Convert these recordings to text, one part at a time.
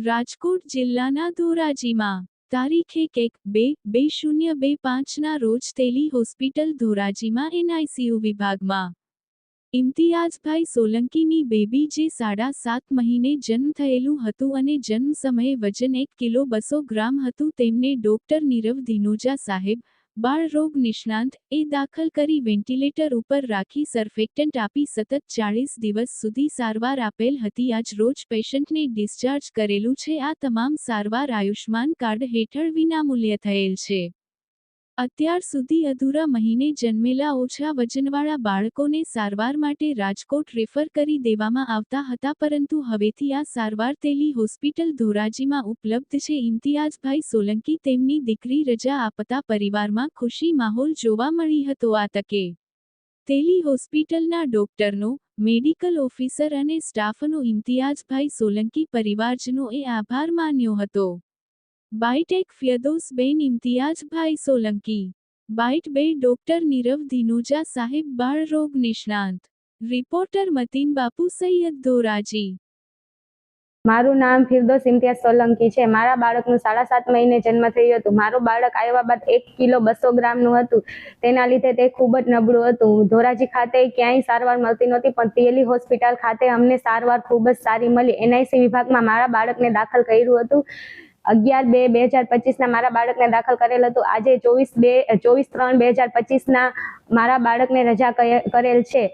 રાજકોટ જિલ્લાના ધોરાજીમાં તારીખ 1-2-2025ના રોજ તેલી હોસ્પિટલ ધોરાજીમાં એનઆઈસીયુ વિભાગમાં ઇમ્તિયાઝભાઈ સોલંકીની બેબી જે 7.5 મહિને જન્મ થયેલું હતું અને જન્મ સમયે વજન 1 કિલો 200 ગ્રામ હતું તેમને ડોક્ટર નીરવ દિનોજા સાહેબ, બાળ રોગ નિષ્ણાંત, એ દાખલ કરી વેન્ટિલેટર ઉપર રાખી સર્ફેક્ટન્ટ આપી સતત 40 દિવસ સુધી સારવાર આપેલ હતી. આજ રોજ પેશન્ટને ડિસ્ચાર્જ કરેલું છે. આ તમામ સારવાર આયુષ્માન કાર્ડ હેઠળ વિનામૂલ્ય થયેલ છે. અત્યાર સુધી અધૂરા મહિને જન્મેલા ઓછા વજનવાળા બાળકોને સારવાર માટે રાજકોટ રેફર કરી દેવામાં આવતા હતા, પરંતુ હવેથી આ સારવાર તેલી હોસ્પિટલ ધોરાજીમાં ઉપલબ્ધ છે. ઇમ્તિયાઝભાઈ સોલંકી તેમની દીકરી રજા આપતા પરિવારમાં ખુશી માહોલ જોવા મળી હતો. આ તકે તેલી હોસ્પિટલના ડોક્ટરનો, મેડિકલ ઓફિસર અને સ્ટાફનો ઇમ્તિયાઝભાઈ સોલંકી પરિવારજનોએ આભાર માન્યો હતો. Byte 1 ફિરદૌસબેન ઇમ્તિયાઝભાઈ Solanki. Byte 2 doctor Nirav દિનોજા સાહેબ, બાળ રોગ નિષ્ણાંત. રિપોર્ટર મતીન બાપુ સૈયદ, ધોરાજી. મારું નામ ફિરદૌસ ઇમ્તિયાઝ સોલંકી છે. મારા બાળકનું 7.5 મહિને જન્મ થયું હતું. મારું બાળક આવ્યા બાદ 1 કિલો 200 ગ્રામનું હતું. તેના લીધે તે ખૂબ જ નબળું હતું. ધોરાજી ખાતે ક્યાંય સારવાર મળતી નહોતી, પણ તેલી હોસ્પિટલ ખાતે અમને સારવાર ખૂબ જ સારી મળી. એનઆઈસી વિભાગમાં મારા બાળકને દાખલ કર્યું હતું. 11-2-2025ના મારા બાળકને દાખલ કરેલ હતું. આજે 24-3-2025ના મારા બાળકને રજા કરેલ છે.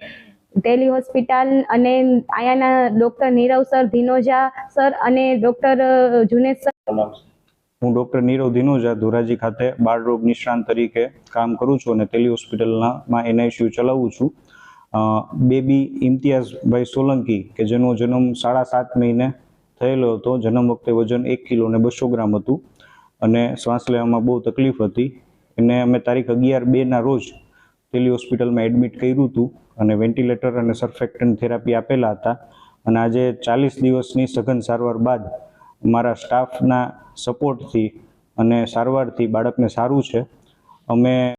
તેલી હોસ્પિટલ અને અહીંયાના ડોક્ટર નીરવ સર, દિનોજા સર અને ડોક્ટર જુનેદ સર. હું ડોક્ટર નીરવ દિનોજા ધોરાજી ખાતે બાળ રોગ નિષ્ણાંત તરીકે કામ કરું છું અને તેલી હોસ્પિટલમાં એનઆઈસીયુ ચલાવું છું. બેબી ઇમ્તિયાઝભાઈ સોલંકી કે જેનો જન્મ 7.5 મહિને થયેલો હતો. જન્મ વખતે વજન 1 કિલો 200 ગ્રામ હતું અને શ્વાસ લેવામાં બહુ તકલીફ હતી. એને અમે તારીખ 11-2ના રોજ તેલી હોસ્પિટલમાં એડમિટ કર્યું હતું અને વેન્ટિલેટર અને સર્ફેક્ટન્ટ થેરાપી આપેલા હતા. અને આજે 40 દિવસની સઘન સારવાર બાદ મારા સ્ટાફના સપોર્ટથી અને સારવારથી બાળકને સારું છે. અમે